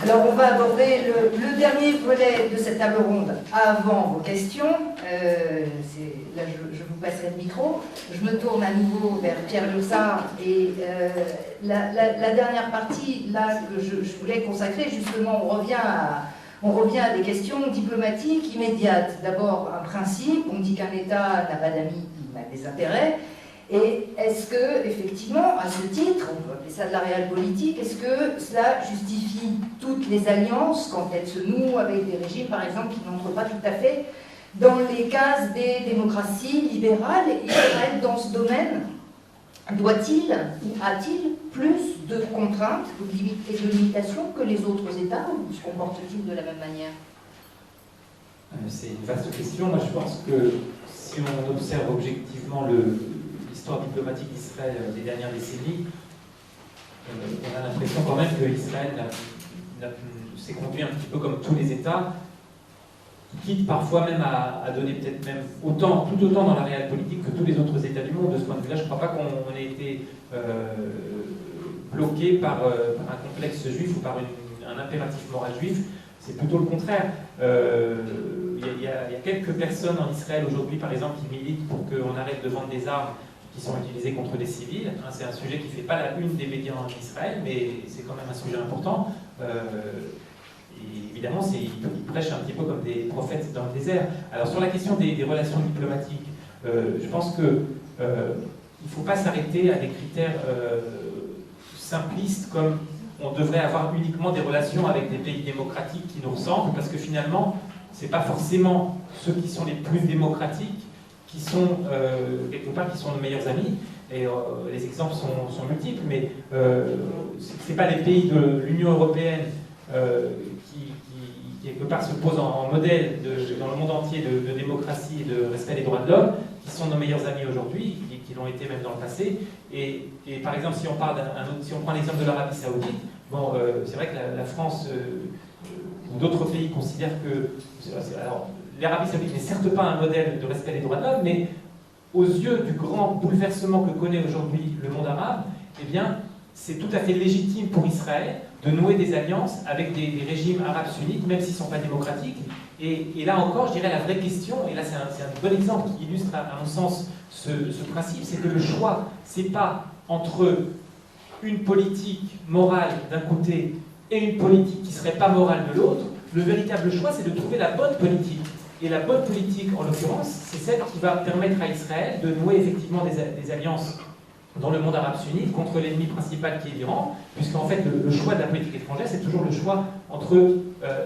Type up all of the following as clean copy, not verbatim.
Alors, on va aborder le dernier volet de cette table ronde avant vos questions. Là, je vous passerai le micro. Je me tourne à nouveau vers Pierre Lursard. Et la dernière partie, là, que je voulais consacrer, justement, on revient à des questions diplomatiques immédiates. D'abord, un principe. On dit qu'un État n'a pas d'amis, il a des intérêts. Et est-ce que, effectivement, à ce titre, on peut appeler ça de la réelle politique, est-ce que cela justifie toutes les alliances quand elles se nouent avec des régimes, par exemple, qui n'entrent pas tout à fait dans les cases des démocraties libérales? Israël, dans ce domaine, doit-il ou a-t-il plus de contraintes et de limitations que les autres États, ou se comporte-t-il de la même manière? C'est une vaste question. Moi, je pense que si on observe objectivement l'histoire diplomatique d'Israël des dernières décennies, on a l'impression quand même que Israël s'est conduit un petit peu comme tous les États, quitte parfois même à donner peut-être même tout autant dans la réelle politique que tous les autres États du monde. De ce point de vue-là, je ne crois pas qu'on ait été bloqué par un complexe juif ou par un impératif moral juif. C'est plutôt le contraire. Il y a quelques personnes en Israël aujourd'hui, par exemple, qui militent pour qu'on arrête de vendre des armes qui sont utilisées contre des civils. C'est un sujet qui ne fait pas la une des médias en Israël, mais c'est quand même un sujet important. Et évidemment, ils prêchent un petit peu comme des prophètes dans le désert. Alors sur la question des relations diplomatiques, je pense qu'il ne faut pas s'arrêter à des critères simplistes comme on devrait avoir uniquement des relations avec des pays démocratiques qui nous ressemblent, parce que finalement, ce n'est pas forcément ceux qui sont les plus démocratiques qui sont, quelque part, qui sont nos meilleurs amis. Et les exemples sont multiples, mais ce n'est pas les pays de l'Union européenne qui, quelque part, se posent en modèle dans le monde entier de démocratie et de respect des droits de l'homme, qui sont nos meilleurs amis aujourd'hui, et qui l'ont été même dans le passé. Et par exemple, si on prend l'exemple de l'Arabie Saoudite, bon, c'est vrai que la France ou d'autres pays considèrent que... Alors, l'Arabie Saoudite n'est certes pas un modèle de respect des droits de l'homme, mais aux yeux du grand bouleversement que connaît aujourd'hui le monde arabe, eh bien, c'est tout à fait légitime pour Israël de nouer des alliances avec des régimes arabes sunnites, même s'ils ne sont pas démocratiques. Et là encore, je dirais la vraie question, et là c'est un bon exemple qui illustre à mon sens ce principe, c'est que le choix, c'est pas entre une politique morale d'un côté et une politique qui ne serait pas morale de l'autre. Le véritable choix, c'est de trouver la bonne politique. Et la bonne politique, en l'occurrence, c'est celle qui va permettre à Israël de nouer effectivement des alliances dans le monde arabe sunnite contre l'ennemi principal qui est l'Iran, puisqu'en fait le choix de la politique étrangère, c'est toujours le choix entre,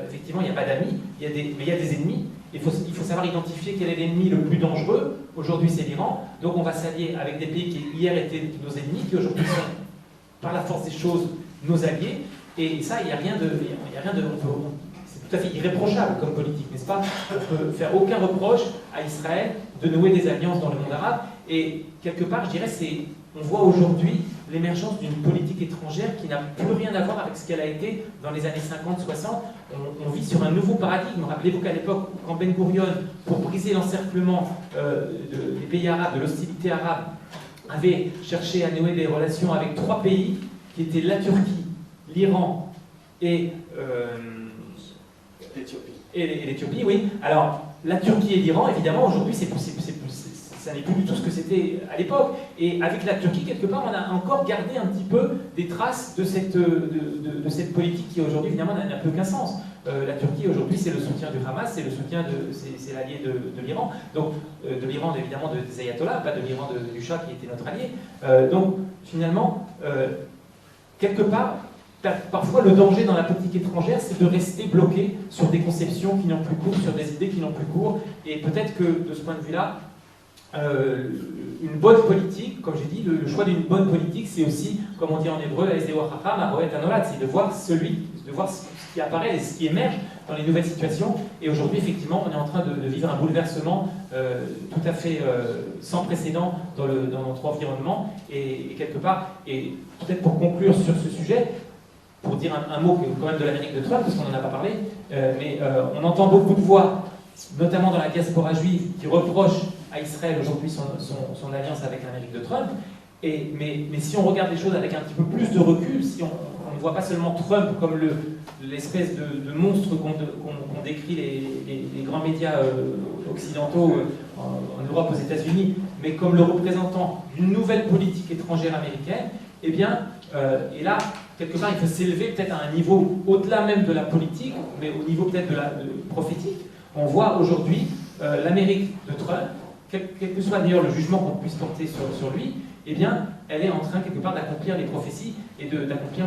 effectivement, il n'y a pas d'amis, mais il y a des ennemis. Il faut savoir identifier quel est l'ennemi le plus dangereux. Aujourd'hui, c'est l'Iran. Donc on va s'allier avec des pays qui hier étaient nos ennemis, qui aujourd'hui sont, par la force des choses, nos alliés. Et ça, il n'y a rien de... C'est tout à fait irréprochable comme politique, n'est-ce pas? On ne peut faire aucun reproche à Israël de nouer des alliances dans le monde arabe. Et quelque part, je dirais, on voit aujourd'hui l'émergence d'une politique étrangère qui n'a plus rien à voir avec ce qu'elle a été dans les années 50-60. On vit sur un nouveau paradigme. Rappelez-vous qu'à l'époque, quand Ben Gurion, pour briser l'encerclement des pays arabes, de l'hostilité arabe, avait cherché à nouer des relations avec 3 pays, qui étaient la Turquie, l'Iran et l'Éthiopie, oui. Alors, la Turquie et l'Iran, évidemment, aujourd'hui, ça n'est plus du tout ce que c'était à l'époque. Et avec la Turquie, quelque part, on a encore gardé un petit peu des traces de cette politique qui, aujourd'hui, évidemment, n'a plus aucun sens. La Turquie, aujourd'hui, c'est le soutien du Hamas, c'est l'allié de l'Iran. Donc, de l'Iran, évidemment, des ayatollahs, pas de l'Iran du Shah qui était notre allié. Donc, finalement, quelque part, parfois, le danger dans la politique étrangère, c'est de rester bloqué sur des conceptions qui n'ont plus cours, sur des idées qui n'ont plus cours. Et peut-être que, de ce point de vue-là, une bonne politique, comme j'ai dit, le choix d'une bonne politique, c'est aussi, comme on dit en hébreu, c'est de voir ce qui apparaît et ce qui émerge dans les nouvelles situations. Et aujourd'hui, effectivement, on est en train de vivre un bouleversement tout à fait sans précédent dans notre environnement. Et quelque part, et peut-être pour conclure sur ce sujet, pour dire un mot quand même de l'Amérique de Trump, parce qu'on n'en a pas parlé, mais on entend beaucoup de voix, notamment dans la diaspora juive, qui reprochent à Israël aujourd'hui son alliance avec l'Amérique de Trump. Mais si on regarde les choses avec un petit peu plus de recul, si on on ne voit pas seulement Trump comme l'espèce de monstre qu'on décrit les grands médias occidentaux en Europe, aux États-Unis, mais comme le représentant d'une nouvelle politique étrangère américaine, eh bien, et là, quelque part, il faut s'élever peut-être à un niveau au-delà même de la politique, mais au niveau peut-être de prophétique. On voit aujourd'hui l'Amérique de Trump, quel que soit d'ailleurs le jugement qu'on puisse porter sur lui, eh bien, elle est en train quelque part d'accomplir les prophéties et d'accomplir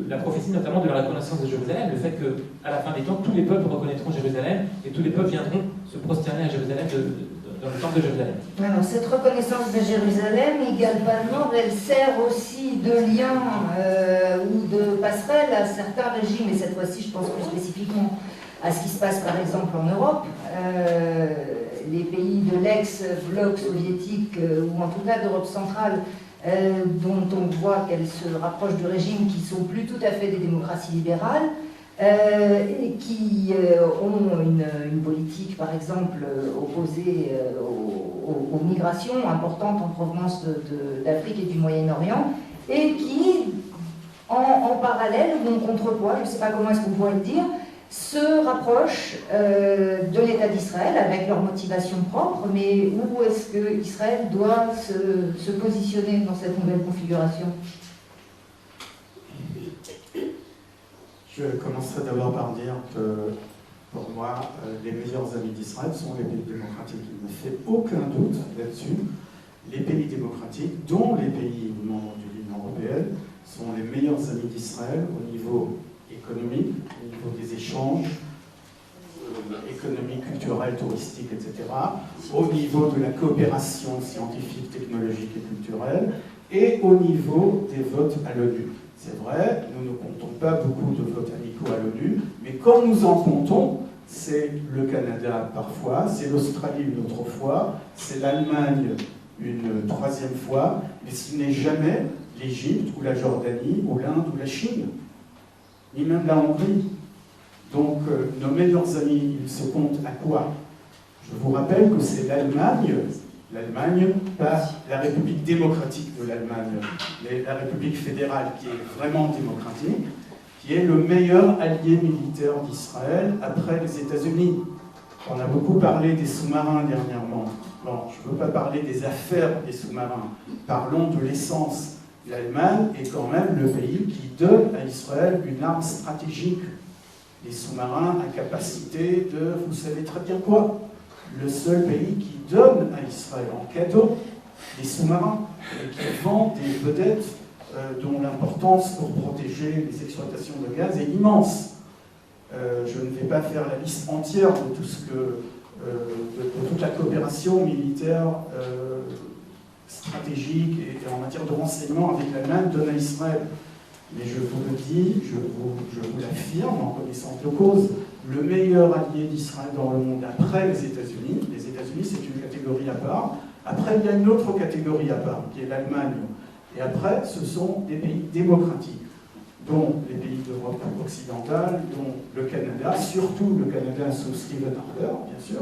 la prophétie notamment de la reconnaissance de Jérusalem, le fait qu'à la fin des temps, tous les peuples reconnaîtront Jérusalem et tous les peuples viendront se prosterner à Jérusalem dans le temple de Jérusalem. Alors, cette reconnaissance de Jérusalem, également, elle sert aussi de lien ou de passerelle à certains régimes, et cette fois-ci, je pense plus spécifiquement à ce qui se passe par exemple en Europe. Les pays de l'ex-bloc soviétique, ou en tout cas d'Europe centrale, dont on voit qu'elles se rapprochent du régime, qui sont plus tout à fait des démocraties libérales, et qui ont une politique, par exemple, opposée aux migrations importantes en provenance d'Afrique et du Moyen-Orient, et qui, en parallèle ou en contrepoids, je ne sais pas comment est-ce qu'on pourrait le dire, se rapprochent de l'État d'Israël avec leurs motivations propres, mais où est-ce qu'Israël doit se positionner dans cette nouvelle configuration? Je commencerai d'abord par dire que, pour moi, les meilleurs amis d'Israël sont les pays démocratiques. Il ne fait aucun doute là-dessus. Les pays démocratiques, dont les pays membres de l'Union européenne, sont les meilleurs amis d'Israël au niveau économique, au niveau des échanges économiques, culturels, touristiques, etc., au niveau de la coopération scientifique, technologique et culturelle, et au niveau des votes à l'ONU. C'est vrai, nous ne comptons pas beaucoup de votes amicaux à l'ONU, mais quand nous en comptons, c'est le Canada parfois, c'est l'Australie une autre fois, c'est l'Allemagne une troisième fois, mais ce n'est jamais l'Égypte ou la Jordanie ou l'Inde ou la Chine, ni même la Hongrie. Donc nos meilleurs amis, ils se comptent à quoi? Je vous rappelle que c'est l'Allemagne, pas la République démocratique de l'Allemagne, mais la République fédérale qui est vraiment démocratique, qui est le meilleur allié militaire d'Israël après les États-Unis. On a beaucoup parlé des sous-marins dernièrement. Bon, je ne veux pas parler des affaires des sous-marins. Parlons de l'essence. L'Allemagne est quand même le pays qui donne à Israël une arme stratégique. Les sous-marins à capacité de, vous savez très bien quoi, le seul pays qui donne à Israël en cadeau des sous-marins et qui vend des vedettes dont l'importance pour protéger les exploitations de gaz est immense. Je ne vais pas faire la liste entière de tout ce que, de toute la coopération militaire stratégique et en matière de renseignement avec l'Allemagne donne à Israël. Mais je vous le dis, je vous l'affirme en connaissance de cause, le meilleur allié d'Israël dans le monde après les États-Unis c'est une catégorie à part, après il y a une autre catégorie à part, qui est l'Allemagne, et après ce sont des pays démocratiques, dont les pays d'Europe occidentale, dont le Canada, surtout le Canada sous Stephen Harper, bien sûr,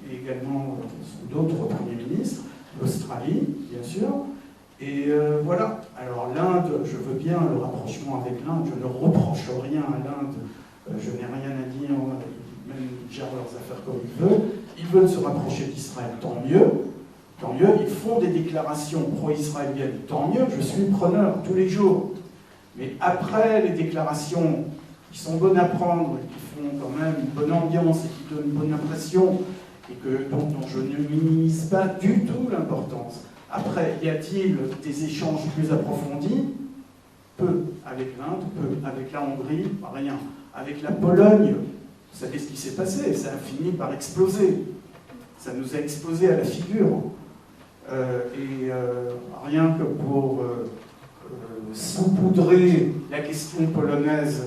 et également sous d'autres premiers ministres, l'Australie, bien sûr. Et voilà. Alors l'Inde, je veux bien le rapprochement avec l'Inde, je ne reproche rien à l'Inde, je n'ai rien à dire, même ils gèrent leurs affaires comme ils veulent se rapprocher d'Israël, tant mieux, ils font des déclarations pro-israéliennes, tant mieux, je suis preneur tous les jours. Mais après les déclarations qui sont bonnes à prendre, qui font quand même une bonne ambiance et qui donnent une bonne impression, et dont je ne minimise pas du tout l'importance. Après, y a-t-il des échanges plus approfondis? Peu avec l'Inde, peu avec la Hongrie, rien. Avec la Pologne, vous savez ce qui s'est passé, ça a fini par exploser. Ça nous a explosé à la figure. Rien que pour saupoudrer la question polonaise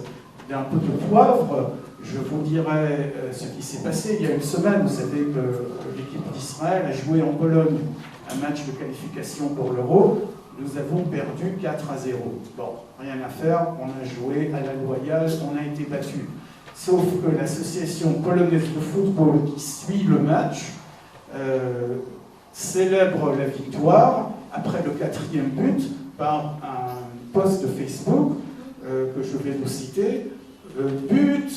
d'un peu de poivre, je vous dirai ce qui s'est passé il y a une semaine. Vous savez que l'équipe d'Israël a joué en Pologne un match de qualification pour l'Euro. Nous avons perdu 4-0. Bon, rien à faire, on a joué à la loyale, on a été battu. Sauf que l'association polonaise de football qui suit le match célèbre la victoire après le 4e but par un post de Facebook que je vais vous citer. Le but,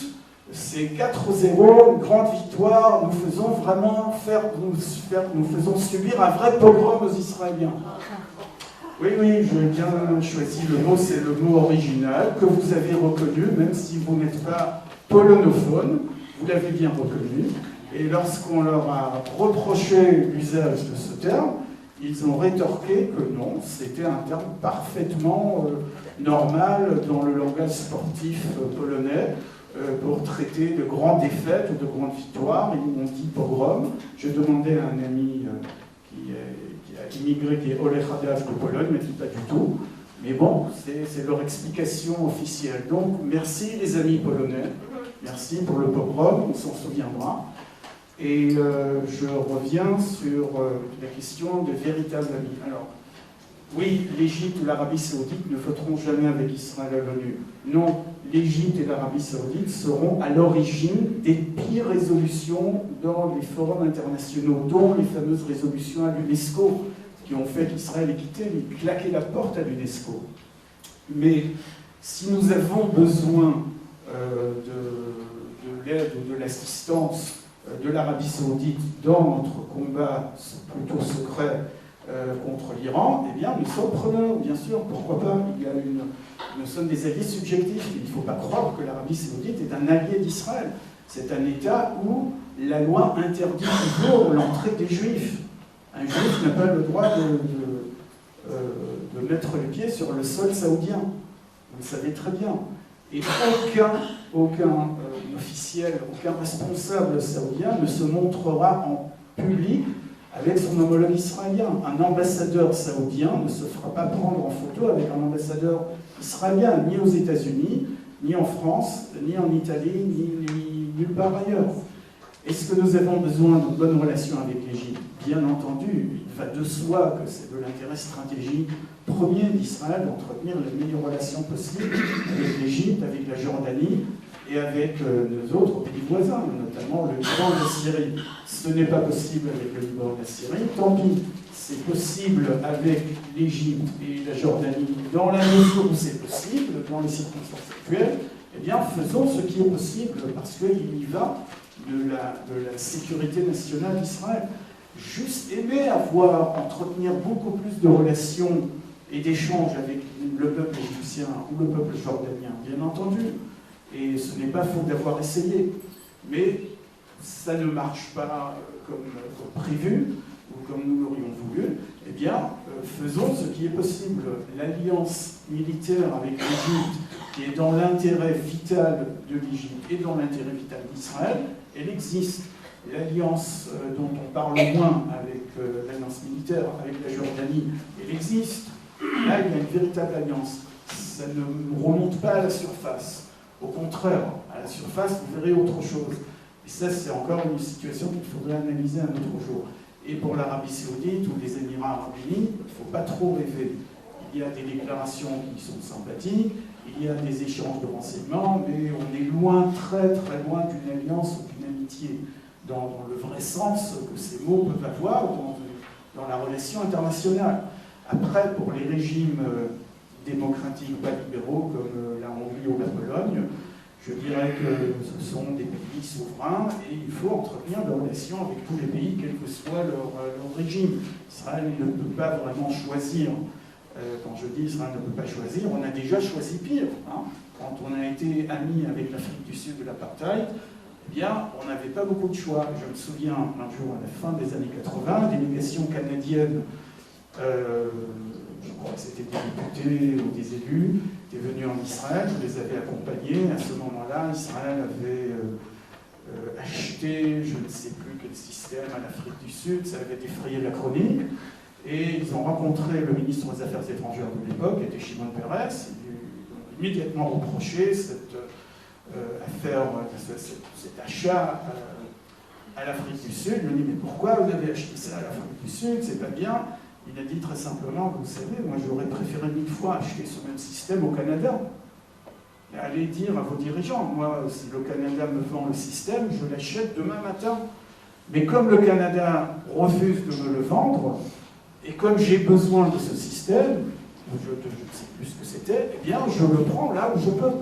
c'est 4-0, une grande victoire. Nous faisons vraiment nous faisons subir un vrai pogrom aux Israéliens. Oui, j'ai bien choisi le mot, c'est le mot original que vous avez reconnu, même si vous n'êtes pas polonophone, vous l'avez bien reconnu. Et lorsqu'on leur a reproché l'usage de ce terme, ils ont rétorqué que non, c'était un terme parfaitement normal dans le langage sportif polonais pour traiter de grandes défaites ou de grandes victoires. Ils m'ont dit pogrom. J'ai demandé à un ami qui a immigré, qui est Olech Hadash de Pologne, mais dit pas du tout. Mais bon, c'est leur explication officielle. Donc, merci les amis polonais. Merci pour le pogrom, on s'en souviendra. Et je reviens sur la question de véritables amis. Alors, oui, l'Égypte ou l'Arabie Saoudite ne voteront jamais avec Israël à l'ONU. Non, l'Égypte et l'Arabie Saoudite seront à l'origine des pires résolutions dans les forums internationaux, dont les fameuses résolutions à l'UNESCO, qui ont fait qu'Israël ait quitté, mais claqué la porte à l'UNESCO. Mais si nous avons besoin de l'aide ou de l'assistance de l'Arabie Saoudite dans notre combat plutôt secret contre l'Iran, eh bien, nous sommes preneurs, bien sûr, pourquoi pas. Nous sommes des alliés subjectifs. Il ne faut pas croire que l'Arabie Saoudite est un allié d'Israël. C'est un État où la loi interdit toujours l'entrée des Juifs. Un Juif n'a pas le droit de mettre les pieds sur le sol saoudien. Vous le savez très bien. Et aucun officiel, aucun responsable saoudien ne se montrera en public avec son homologue israélien. Un ambassadeur saoudien ne se fera pas prendre en photo avec un ambassadeur israélien, ni aux États-Unis, ni en France, ni en Italie, ni nulle part ailleurs. Est-ce que nous avons besoin de bonnes relations avec l'Égypte? Bien entendu, il va de soi que c'est de l'intérêt stratégique premier d'Israël d'entretenir les meilleures relations possibles avec l'Égypte, avec la Jordanie et avec nos autres pays voisins, notamment le Liban et la Syrie. Ce n'est pas possible avec le Liban et la Syrie, tant pis. C'est possible avec l'Égypte et la Jordanie dans la mesure où c'est possible, dans les circonstances actuelles. Eh bien, faisons ce qui est possible, parce qu'il y va de la sécurité nationale d'Israël. Juste aimer entretenir beaucoup plus de relations et d'échanges avec le peuple égyptien ou le peuple jordanien, bien entendu. Et ce n'est pas faute d'avoir essayé. Mais ça ne marche pas comme prévu, ou comme nous l'aurions voulu. Eh bien, faisons ce qui est possible. L'alliance militaire avec l'Égypte, qui est dans l'intérêt vital de l'Égypte et dans l'intérêt vital d'Israël, elle existe. L'alliance dont on parle moins avec l'alliance militaire, avec la Jordanie, elle existe. Là, il y a une véritable alliance. Ça ne remonte pas à la surface. Au contraire, à la surface, vous verrez autre chose. Et ça, c'est encore une situation qu'il faudrait analyser un autre jour. Et pour l'Arabie Saoudite ou les Émirats Arabes Unis, il ne faut pas trop rêver. Il y a des déclarations qui sont sympathiques, il y a des échanges de renseignements, mais on est loin, très très loin d'une alliance ou d'une amitié, dans le vrai sens que ces mots peuvent avoir dans la relation internationale. Après, pour les régimes démocratiques pas libéraux comme la Hongrie ou la Pologne, je dirais que ce sont des pays souverains et il faut entretenir des relations avec tous les pays, quel que soit leur régime. Israël ne peut pas vraiment choisir. Quand je dis Israël ne peut pas choisir, on a déjà choisi pire. Hein. Quand on a été amis avec l'Afrique du Sud de l'apartheid, eh bien, on n'avait pas beaucoup de choix. Je me souviens, un jour, à la fin des années 80, délégation canadienne, je crois que c'était des députés ou des élus, étaient venus en Israël, je les avais accompagnés. À ce moment-là, Israël avait acheté, je ne sais plus quel système, à l'Afrique du Sud, ça avait défrayé la chronique. Et ils ont rencontré le ministre des Affaires étrangères de l'époque, qui était Shimon Peres. Ils ont immédiatement reproché cette affaire, cet achat à l'Afrique du Sud. Ils lui ont dit, mais pourquoi vous avez acheté ça à l'Afrique du Sud? C'est pas bien. Il a dit très simplement, vous savez, moi j'aurais préféré 1000 fois acheter ce même système au Canada. Et allez dire à vos dirigeants, moi, si le Canada me vend le système, je l'achète demain matin. Mais comme le Canada refuse de me le vendre, et comme j'ai besoin de ce système, je ne sais plus ce que c'était, eh bien, je le prends là où je peux.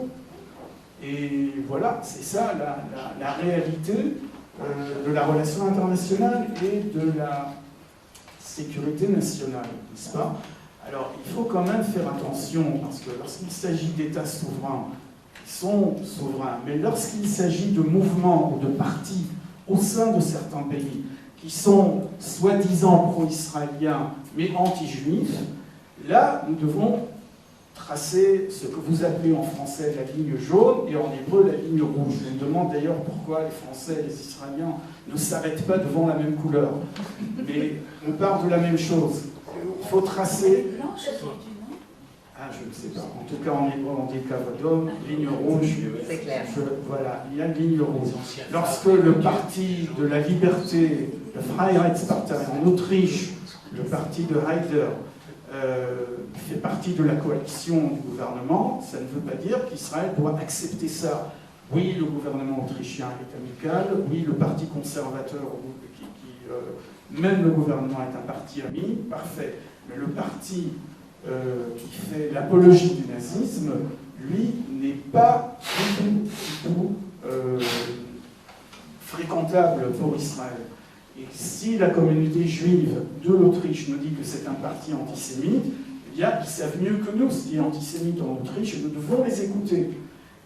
Et voilà, c'est ça la réalité de la relation internationale et de la sécurité nationale, n'est-ce pas? Alors, il faut quand même faire attention, parce que lorsqu'il s'agit d'États souverains, ils sont souverains, mais lorsqu'il s'agit de mouvements ou de partis au sein de certains pays qui sont soi-disant pro-israéliens, mais anti-juifs, là, nous devons tracer ce que vous appelez en français la ligne jaune et en hébreu la ligne rouge. Je me demande d'ailleurs pourquoi les Français et les Israéliens ne s'arrêtent pas devant la même couleur. Mais on parle de la même chose. Il faut tracer... Ah, je ne sais pas. En tout cas, en hébreu, on dit kavadom, ligne rouge. C'est clair. Voilà, il y a une ligne rouge. Lorsque le parti de la liberté, le Freiheitspartei en Autriche, le parti de Haider, fait partie de la coalition du gouvernement, ça ne veut pas dire qu'Israël doit accepter ça. Oui, le gouvernement autrichien est amical, oui, le parti conservateur, même le gouvernement est un parti ami, parfait. Mais le parti qui fait l'apologie du nazisme, lui, n'est pas du tout fréquentable pour Israël. Et si la communauté juive de l'Autriche nous dit que c'est un parti antisémite, eh bien, ils savent mieux que nous ce qui est antisémite en Autriche, et nous devons les écouter.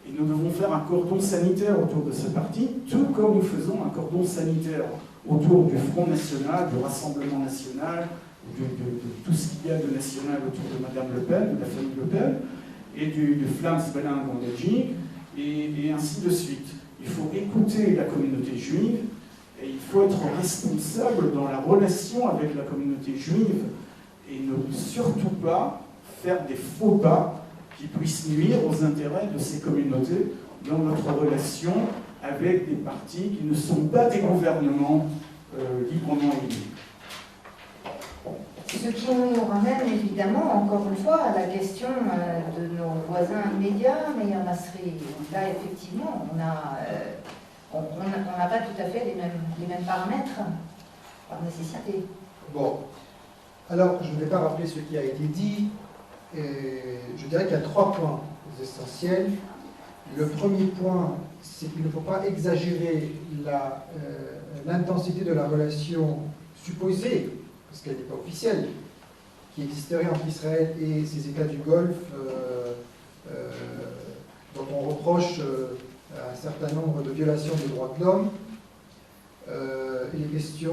Et nous devons faire un cordon sanitaire autour de ce parti, tout comme nous faisons un cordon sanitaire autour du Front National, du Rassemblement National, de tout ce qu'il y a de national autour de Madame Le Pen, de la famille Le Pen, et du Vlaams-Belang en Belgique, et ainsi de suite. Il faut écouter la communauté juive, et il faut être responsable dans la relation avec la communauté juive, et ne surtout pas faire des faux pas qui puissent nuire aux intérêts de ces communautés dans notre relation avec des partis qui ne sont pas des gouvernements librement élus. Ce qui nous ramène évidemment, encore une fois, à la question de nos voisins immédiats, mais il y en a, là effectivement, on n'a pas tout à fait les mêmes paramètres par nécessité. Bon, alors je ne vais pas rappeler ce qui a été dit, je dirais qu'il y a 3 points essentiels. Le premier point, c'est qu'il ne faut pas exagérer l'intensité de la relation supposée, parce qu'elle n'est pas officielle, qui existerait entre Israël et ces États du Golfe, dont on reproche un certain nombre de violations des droits de l'homme. Il est question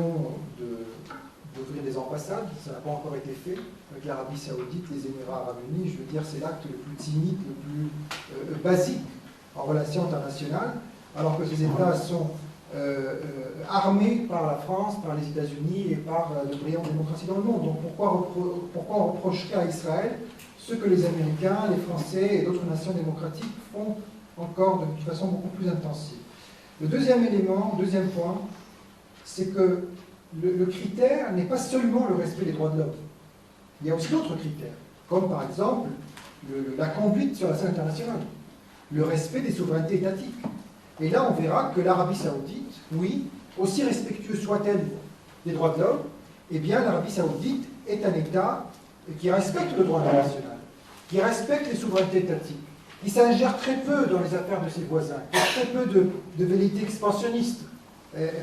d'ouvrir des ambassades, ça n'a pas encore été fait, avec l'Arabie Saoudite, les Émirats Arabes Unis. Je veux dire, c'est l'acte le plus timide, le plus basique en relations internationales, alors que ces États sont armés par la France, par les États-Unis et par de brillantes démocraties dans le monde. Donc pourquoi on reprocherait à Israël ce que les Américains, les Français et d'autres nations démocratiques font encore de façon beaucoup plus intensive? Le deuxième élément, deuxième point, c'est que le critère n'est pas seulement le respect des droits de l'homme. Il y a aussi d'autres critères, comme par exemple la conduite sur la scène internationale, le respect des souverainetés étatiques. Et là, on verra que l'Arabie Saoudite, oui, aussi respectueux soit-elle des droits de l'homme, eh bien, l'Arabie Saoudite est un État qui respecte le droit international, qui respecte les souverainetés étatiques, qui s'ingère très peu dans les affaires de ses voisins, qui a très peu de velléités expansionnistes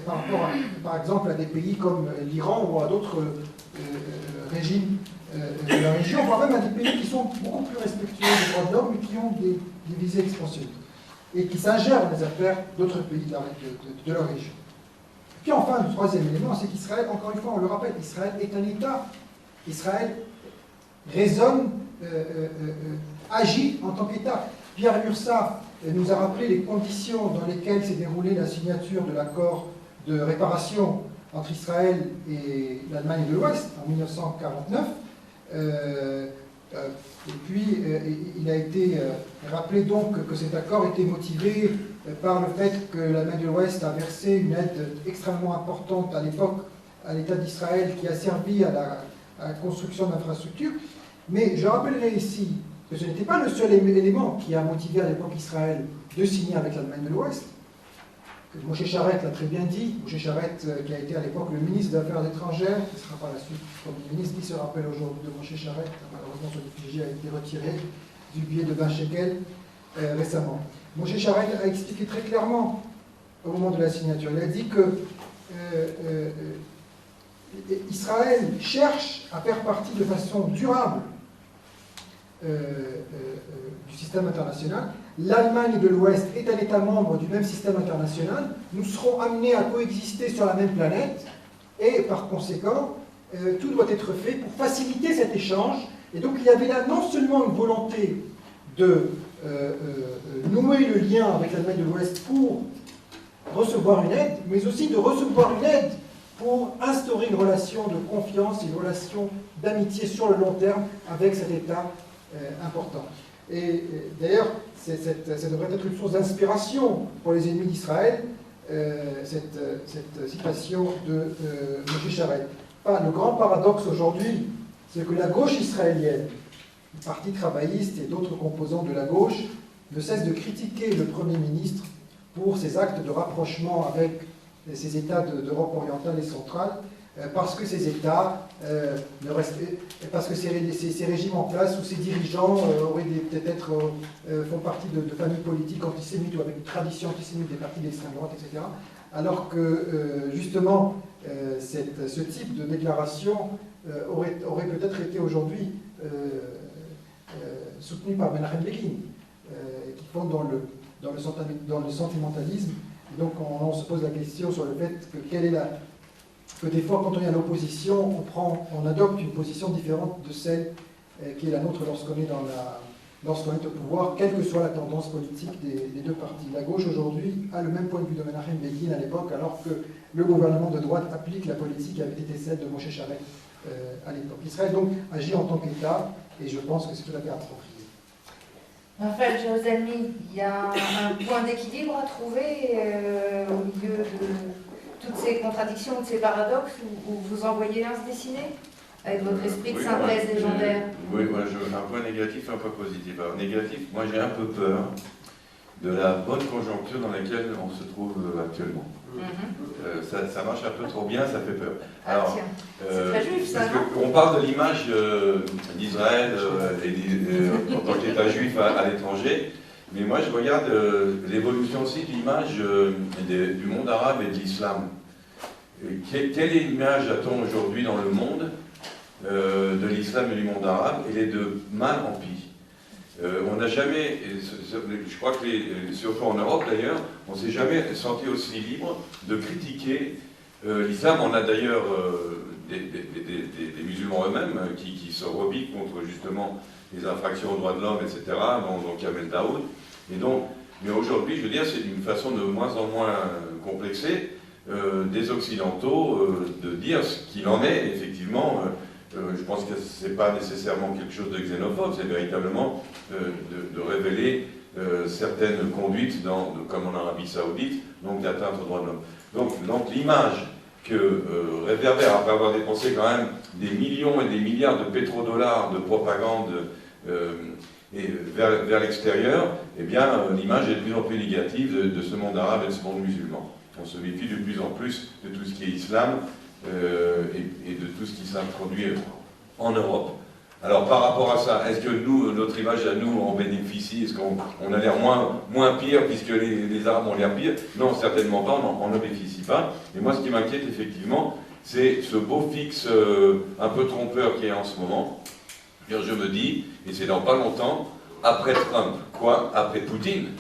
par rapport, par exemple, à des pays comme l'Iran ou à d'autres régimes de la région, voire même à des pays qui sont beaucoup plus respectueux des droits de l'homme, mais qui ont des visées expansionnistes, et qui s'ingèrent dans les affaires d'autres pays de leur région. Puis enfin, le troisième élément, c'est qu'Israël, encore une fois, on le rappelle, Israël est un État. Israël raisonne, agit en tant qu'État. Pierre Lursa nous a rappelé les conditions dans lesquelles s'est déroulée la signature de l'accord de réparation entre Israël et l'Allemagne de l'Ouest en 1949. Et puis, il a été rappelé donc que cet accord était motivé par le fait que l'Allemagne de l'Ouest a versé une aide extrêmement importante à l'époque à l'État d'Israël qui a servi à la construction d'infrastructures. Mais je rappellerai ici que ce n'était pas le seul élément qui a motivé à l'époque Israël de signer avec l'Allemagne de l'Ouest. Moshe Charet l'a très bien dit, Moshe Charet qui a été à l'époque le ministre des Affaires étrangères, qui sera par la suite comme ministre, qui se rappelle aujourd'hui de Moshe Charet, malheureusement son effigie a été retiré du billet de 20 shekels récemment. Moshe Sharel a expliqué très clairement au moment de la signature. Il a dit que Israël cherche à faire partie de façon durable du système international. L'Allemagne de l'Ouest est un État membre du même système international. Nous serons amenés à coexister sur la même planète et par conséquent, tout doit être fait pour faciliter cet échange. Et donc il y avait là non seulement une volonté de nouer le lien avec l'Allemagne de l'Ouest pour recevoir une aide, mais aussi de recevoir une aide pour instaurer une relation de confiance, une relation d'amitié sur le long terme avec cet État important. Et d'ailleurs, ça devrait être une source d'inspiration pour les ennemis d'Israël, cette citation de Moshe Sharel. Le grand paradoxe aujourd'hui, c'est que la gauche israélienne, le Parti travailliste et d'autres composants de la gauche, ne cessent de critiquer le Premier ministre pour ses actes de rapprochement avec ces États d'Europe orientale et centrale, parce que ces États, parce que ces régimes en place ou ces dirigeants peut-être font partie de familles politiques antisémites ou avec une tradition antisémite des partis d'extrême droite, etc. Alors que justement, ce type de déclaration aurait peut-être été aujourd'hui soutenu par Menachem Begin, qui fonde dans le sentimentalisme. Et donc on se pose la question sur le fait que des fois, quand on est à l'opposition, on adopte une position différente de celle qui est la nôtre lorsqu'on est au pouvoir, quelle que soit la tendance politique des deux partis. La gauche aujourd'hui a le même point de vue de Menachem Begin à l'époque, alors que le gouvernement de droite applique la politique qui avait été celle de Moshe Sharel à l'époque. Israël donc agit en tant qu'État, et je pense que c'est tout à fait approprié. Raphaël Jérusalemi, il y a un point d'équilibre à trouver au milieu de toutes ces contradictions, de ces paradoxes, où vous en voyez un se dessiner avec votre esprit de synthèse légendaire. Oui, moi, un point négatif et un point positif. Alors, négatif, moi j'ai un peu peur de la bonne conjoncture dans laquelle on se trouve actuellement. Ça marche un peu trop bien, ça fait peur. Alors, c'est très juif, ça, on parle de l'image d'Israël en tant qu'État juif à l'étranger, mais moi je regarde l'évolution aussi de l'image du monde arabe et de l'islam. Quelle image a-t-on aujourd'hui dans le monde de l'islam et du monde arabe? Elle est de mal en pis. On n'a jamais, je crois que surtout en Europe d'ailleurs, on ne s'est jamais senti aussi libre de critiquer l'islam. On a d'ailleurs des musulmans eux-mêmes qui se rebiquent contre justement les infractions aux droits de l'homme, etc., dont Kamel Daoud. Et donc, mais aujourd'hui, je veux dire, c'est d'une façon de moins en moins complexée des Occidentaux de dire ce qu'il en est, effectivement. Je pense que ce n'est pas nécessairement quelque chose de xénophobe, c'est véritablement de révéler certaines conduites, comme en Arabie Saoudite, donc d'atteinte aux droits de l'homme. Donc l'image que Réverbère, après avoir dépensé quand même des millions et des milliards de pétrodollars de propagande vers l'extérieur, eh bien l'image est de plus en plus négative de ce monde arabe et de ce monde musulman. On se méfie de plus en plus de tout ce qui est islam, et de tout ce qui s'introduit en Europe. Alors par rapport à ça, est-ce que nous, notre image à nous, en bénéficie? Est-ce qu'on a l'air moins pire puisque les Arabes ont l'air pire? Non, certainement pas, on ne bénéficie pas. Et moi ce qui m'inquiète effectivement, c'est ce beau fixe un peu trompeur qu'il y a en ce moment. Je me dis, et c'est dans pas longtemps, après Trump, quoi? Après Poutine,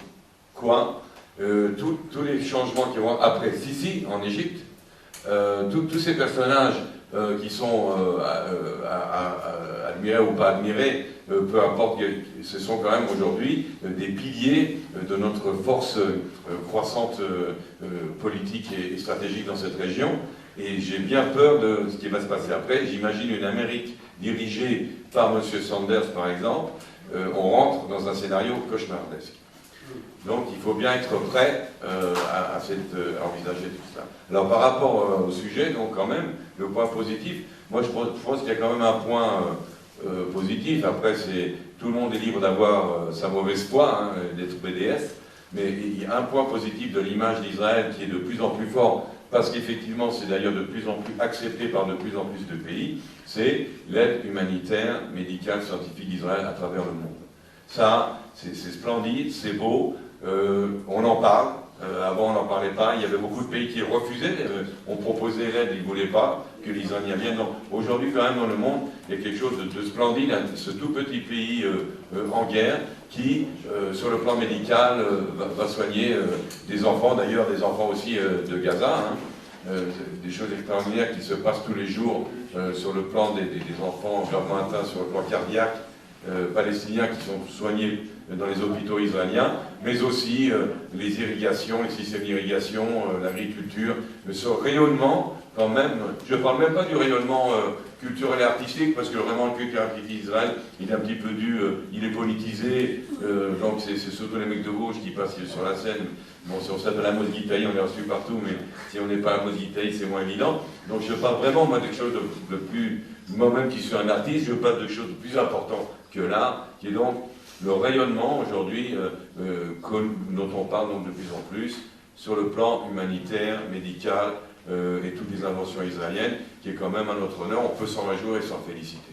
quoi? Tous les changements qui vont après Sisi en Égypte, tous ces personnages qui sont admirés ou pas admirés, peu importe, ce sont quand même aujourd'hui des piliers de notre force croissante politique et stratégique dans cette région. Et j'ai bien peur de ce qui va se passer après. J'imagine une Amérique dirigée par M. Sanders, par exemple. On rentre dans un scénario cauchemardesque. Donc il faut bien être prêt à envisager tout ça. Alors par rapport au sujet, donc quand même, le point positif, moi je pense qu'il y a quand même un point positif. Après, tout le monde est libre d'avoir sa mauvaise foi, hein, d'être BDS, mais il y a un point positif de l'image d'Israël qui est de plus en plus fort, parce qu'effectivement c'est d'ailleurs de plus en plus accepté par de plus en plus de pays, c'est l'aide humanitaire, médicale, scientifique d'Israël à travers le monde. Ça, c'est splendide, c'est beau, on en parle. Avant, on n'en parlait pas. Il y avait beaucoup de pays qui refusaient. On proposait l'aide, ils ne voulaient pas que les Iraniens viennent. Donc, aujourd'hui, quand même, dans le monde, il y a quelque chose de splendide. Ce tout petit pays en guerre qui, sur le plan médical, va soigner des enfants, d'ailleurs, des enfants aussi de Gaza. Des choses extraordinaires qui se passent tous les jours sur le plan des enfants gravement atteints sur le plan cardiaque palestiniens qui sont soignés dans les hôpitaux israéliens, mais aussi les irrigations, les systèmes d'irrigation, l'agriculture, ce rayonnement quand même, je ne parle même pas du rayonnement culturel et artistique, parce que vraiment le culte artistique d'Israël, il est un petit peu il est politisé, donc c'est surtout les mecs de gauche qui passent sur la scène. Bon, si on s'appelle Amos Guitaï, on est reçu partout, mais si on n'est pas Amos Guitaï, c'est moins évident. Donc je parle vraiment, moi, de quelque chose de plus, moi-même qui suis un artiste, je parle de quelque chose de plus important que l'art, qui est donc le rayonnement aujourd'hui dont on parle donc de plus en plus sur le plan humanitaire, médical et toutes les inventions israéliennes, qui est quand même à notre honneur, on peut s'en réjouir et s'en féliciter.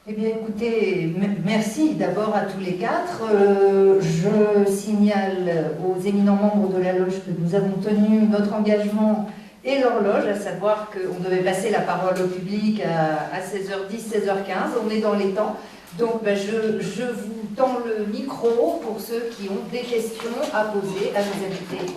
Eh bien écoutez, merci d'abord à tous les quatre. Je signale aux éminents membres de la loge que nous avons tenu notre engagement et l'horloge, à savoir qu'on devait passer la parole au public à 16h10, 16h15, on est dans les temps. Donc je vous tends le micro pour ceux qui ont des questions à poser à nos invités.